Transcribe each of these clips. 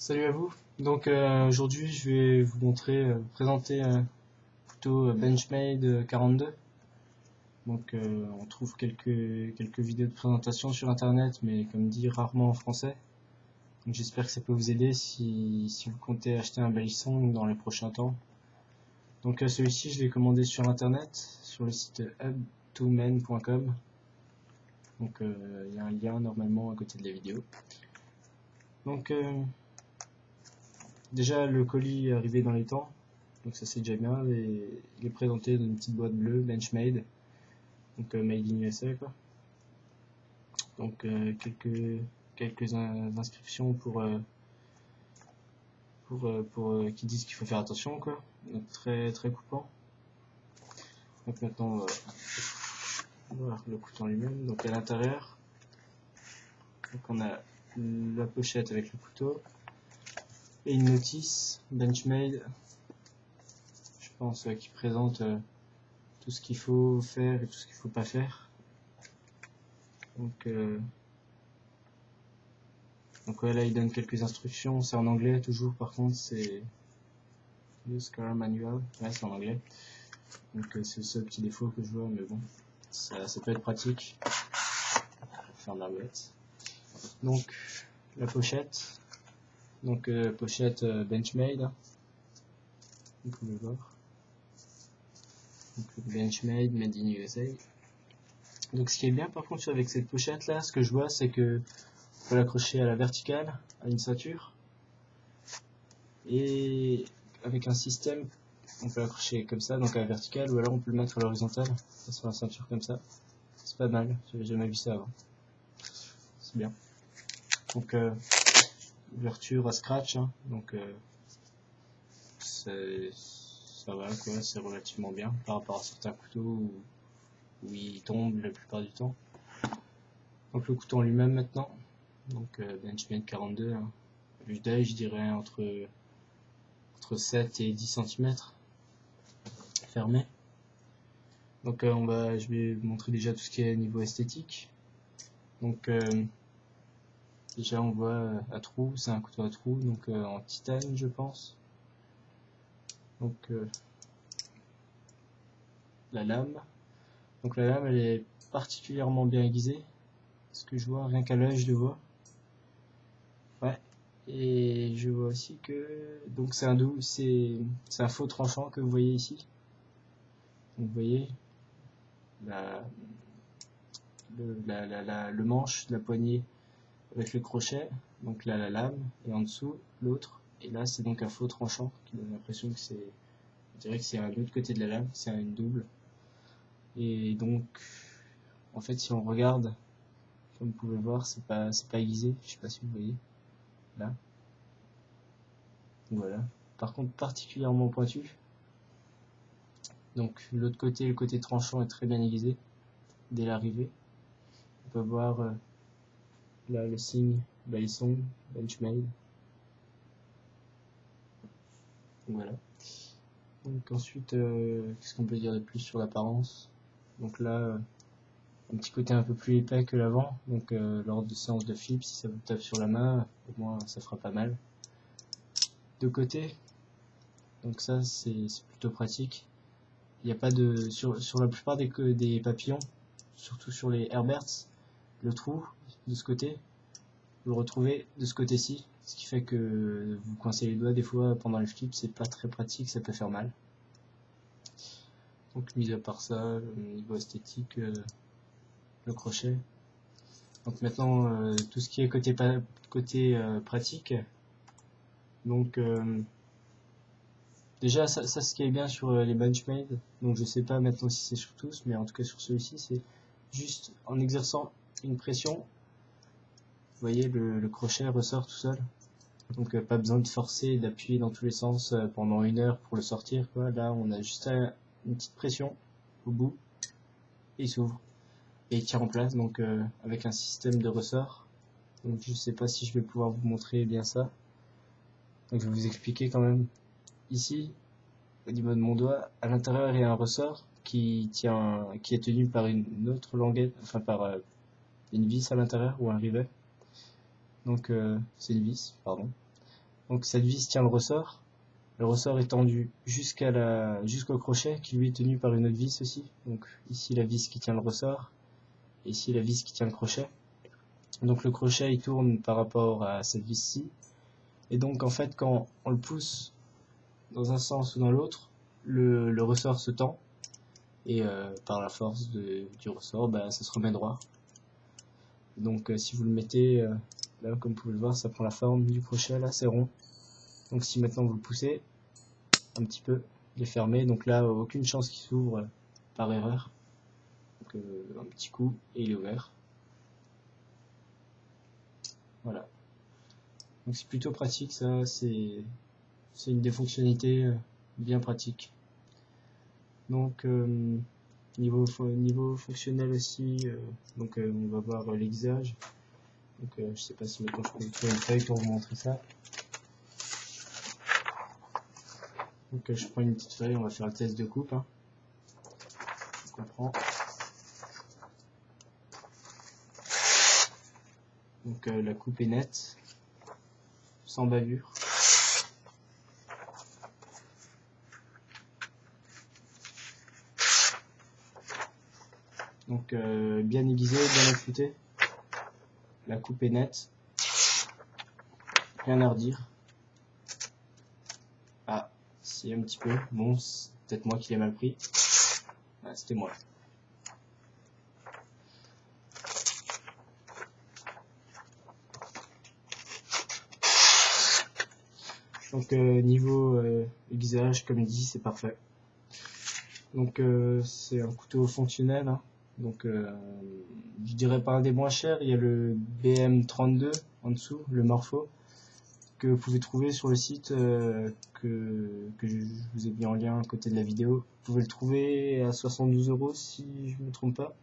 Salut à vous. Donc aujourd'hui je vais vous présenter un couteau Benchmade 42. Donc on trouve quelques vidéos de présentation sur internet, mais comme dit rarement en français. Donc j'espère que ça peut vous aider si vous comptez acheter un balisson dans les prochains temps. Donc celui-ci je l'ai commandé sur internet, sur le site hub2men.com. Donc il y a un lien normalement à côté de la vidéo. Donc déjà le colis est arrivé dans les temps, donc ça c'est déjà bien, et il est présenté dans une petite boîte bleue, Benchmade, donc made in USA quoi. Donc quelques inscriptions pour qui disent qu'il faut faire attention quoi, donc très coupant. Donc maintenant on va voir le couteau en lui-même. Donc à l'intérieur, donc on a la pochette avec le couteau et une notice Benchmade, je pense, qui présente tout ce qu'il faut faire et tout ce qu'il faut pas faire. Donc ouais, là il donne quelques instructions, c'est en anglais toujours, par contre c'est le Scar Manual, ouais c'est en anglais. Donc c'est le seul petit défaut que je vois, mais bon, ça peut être pratique. Faire de la boîte. Donc la pochette, donc pochette Benchmade, vous pouvez voir. Donc Benchmade, made in USA. Donc ce qui est bien par contre avec cette pochette là, ce que je vois c'est que on peut l'accrocher à la verticale, à une ceinture, et avec un système on peut l'accrocher comme ça, donc à la verticale, ou alors on peut le mettre à l'horizontale, sur la ceinture comme ça. C'est pas mal, j'avais jamais vu ça avant. C'est bien. Donc ouverture à scratch, hein, donc ça va quoi, c'est relativement bien par rapport à certains couteaux où il tombe la plupart du temps. Donc le couteau en lui-même maintenant, donc Benchmade 42, hein. L'usage je dirais entre 7 et 10 cm fermé. Donc je vais vous montrer déjà tout ce qui est niveau esthétique. Donc déjà on voit à trou, c'est un couteau à trou, donc en titane je pense. Donc la lame. Donc la lame elle est particulièrement bien aiguisée. Ce que je vois, rien qu'à l'œil je le vois. Ouais. Et je vois aussi que donc c'est un faux tranchant que vous voyez ici. Donc vous voyez le manche de la poignée avec le crochet, donc là la lame, et en dessous l'autre, et là c'est donc un faux tranchant qui donne l'impression que on dirait que c'est à l'autre côté de la lame, c'est une double. Et donc en fait si on regarde, comme vous pouvez voir, c'est pas aiguisé, je sais pas si vous voyez là. Voilà. Par contre particulièrement pointu. Donc l'autre côté, le côté tranchant est très bien aiguisé dès l'arrivée. On peut voir là le signe balisson Benchmade. Voilà. Donc ensuite, qu'est-ce qu'on peut dire de plus sur l'apparence? Donc là, un petit côté un peu plus épais que l'avant. Donc lors de séances de flip, si ça vous tape sur la main, au moins ça fera pas mal. De côté, donc ça c'est plutôt pratique. Il n'y a pas de sur la plupart des papillons, surtout sur les Herberts, le trou de ce côté, vous le retrouvez de ce côté-ci, ce qui fait que vous coincez les doigts des fois pendant le flip, c'est pas très pratique, ça peut faire mal. Donc mis à part ça, niveau esthétique, le crochet. Donc maintenant tout ce qui est côté pratique. Donc déjà ça ce qui est bien sur les Benchmade, donc je sais pas maintenant si c'est sur tous, mais en tout cas sur celui-ci c'est juste en exerçant une pression, vous voyez le crochet ressort tout seul. Donc pas besoin de forcer, d'appuyer dans tous les sens pendant 1 heure pour le sortir quoi. Là on a juste une petite pression au bout et il s'ouvre et il tient en place, donc avec un système de ressort. Donc je sais pas si je vais pouvoir vous montrer bien ça, donc je vais vous expliquer quand même. Ici au niveau de mon doigt, à l'intérieur il y a un ressort qui est tenu par une autre languette, enfin par une vis à l'intérieur ou un rivet. Donc c'est une vis, pardon. Donc cette vis tient le ressort est tendu jusqu'au crochet qui lui est tenu par une autre vis aussi. Donc ici la vis qui tient le ressort, et ici la vis qui tient le crochet. Donc le crochet il tourne par rapport à cette vis-ci, et donc en fait quand on le pousse dans un sens ou dans l'autre, le ressort se tend, et par la force du ressort, ça se remet droit. Donc si vous le mettez là, comme vous pouvez le voir, ça prend la forme du crochet, là c'est rond. Donc si maintenant vous le poussez un petit peu, il est fermé, donc là aucune chance qu'il s'ouvre par erreur. Donc un petit coup et il est ouvert. Voilà. Donc c'est plutôt pratique, ça, c'est une des fonctionnalités bien pratiques. Donc niveau fonctionnel aussi, donc on va voir l'aiguisage. Donc je sais pas si maintenant je peux vous trouver une feuille pour vous montrer ça. Donc je prends une petite feuille, on va faire le test de coupe. Hein. Donc on prend. Donc la coupe est nette, sans bavure. Donc bien aiguisé, bien affûté. La coupe est nette. Rien à redire. Ah, si un petit peu. Bon, c'est peut-être moi qui l'ai mal pris. Ah, c'était moi. Donc niveau aiguisage, comme dit, c'est parfait. Donc c'est un couteau fonctionnel. Hein. Donc je dirais pas un des moins chers. Il y a le BM32 en dessous, le Morpho, que vous pouvez trouver sur le site que je vous ai mis en lien à côté de la vidéo. Vous pouvez le trouver à 72 € si je me trompe pas.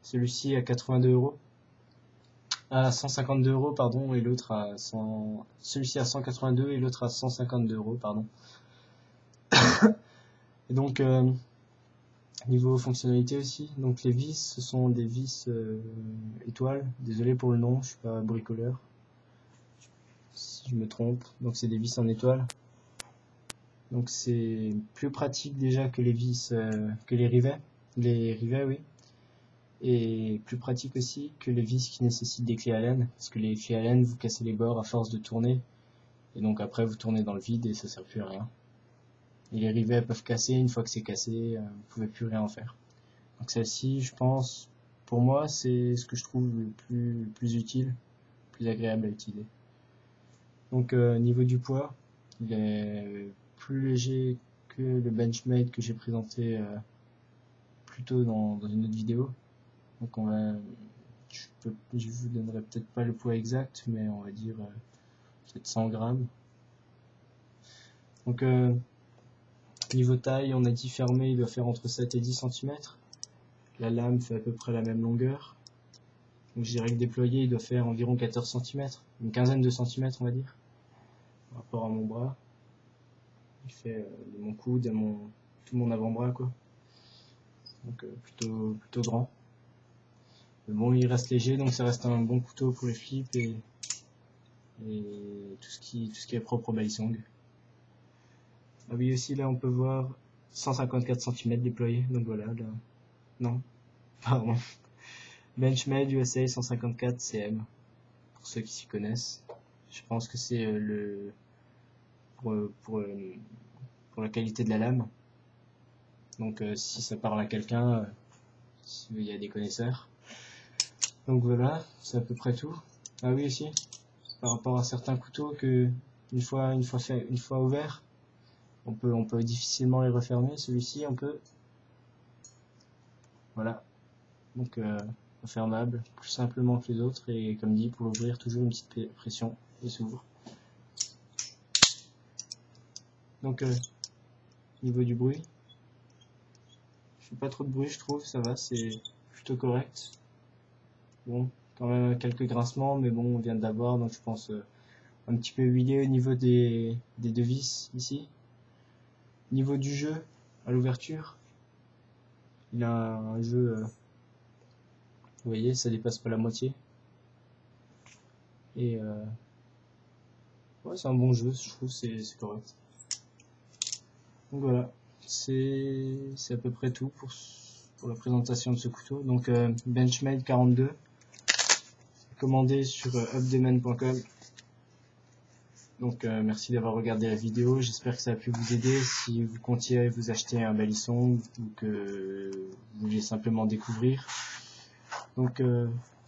Celui-ci à 82 €. À 152 € pardon, et l'autre à 100. Celui-ci à 182 et l'autre à 152 €, pardon. Et donc niveau fonctionnalité aussi, donc les vis, ce sont des vis étoiles. Désolé pour le nom, je suis pas bricoleur. Si je me trompe, donc c'est des vis en étoile. Donc c'est plus pratique déjà que les vis, que les rivets, oui, et plus pratique aussi que les vis qui nécessitent des clés Allen, parce que les clés Allen vous cassez les bords à force de tourner, et donc après vous tournez dans le vide et ça sert plus à rien. Et les rivets peuvent casser, une fois que c'est cassé, vous pouvez plus rien en faire. Donc celle-ci, je pense, pour moi, c'est ce que je trouve le plus utile, plus agréable à utiliser. Donc niveau du poids, il est plus léger que le Benchmade que j'ai présenté plus tôt dans une autre vidéo. Donc je vous donnerai peut-être pas le poids exact, mais on va dire peut-être 100 grammes. Donc niveau taille, on a dit fermé, il doit faire entre 7 et 10 cm. La lame fait à peu près la même longueur. Donc je dirais que déployé, il doit faire environ 14 cm, une quinzaine de centimètres on va dire, par rapport à mon bras. Il fait de mon coude à tout mon avant-bras quoi. Donc plutôt grand. Mais bon, il reste léger, donc ça reste un bon couteau pour les flips et tout ce qui est propre au balisong. Ah oui, aussi là on peut voir 154 cm déployé, donc voilà, là. Non, pardon. Benchmade USA 154 cm, pour ceux qui s'y connaissent. Je pense que c'est pour la qualité de la lame. Donc si ça parle à quelqu'un, s'il y a des connaisseurs. Donc voilà, c'est à peu près tout. Ah oui aussi, par rapport à certains couteaux que une fois ouvert, on peut difficilement les refermer. Celui-ci on peut. Voilà. Donc refermable, plus simplement que les autres, et comme dit, pour l'ouvrir toujours une petite pression et s'ouvre. Donc niveau du bruit, je fais pas trop de bruit, je trouve, ça va, c'est plutôt correct. Bon, quand même quelques grincements, mais bon, on vient d'avoir, donc je pense un petit peu huilé au niveau des deux vis ici. Niveau du jeu, à l'ouverture, il a un jeu, vous voyez, ça dépasse pas la moitié. Et Ouais, c'est un bon jeu, je trouve, c'est correct. Donc voilà, c'est à peu près tout pour la présentation de ce couteau. Donc Benchmade 42, commandé sur updeman.com. Donc merci d'avoir regardé la vidéo, j'espère que ça a pu vous aider si vous comptiez vous acheter un balisson ou que vous vouliez simplement découvrir. Donc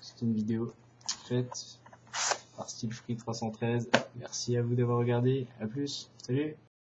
c'est une vidéo faite par Stylefree313. Merci à vous d'avoir regardé, à plus, salut.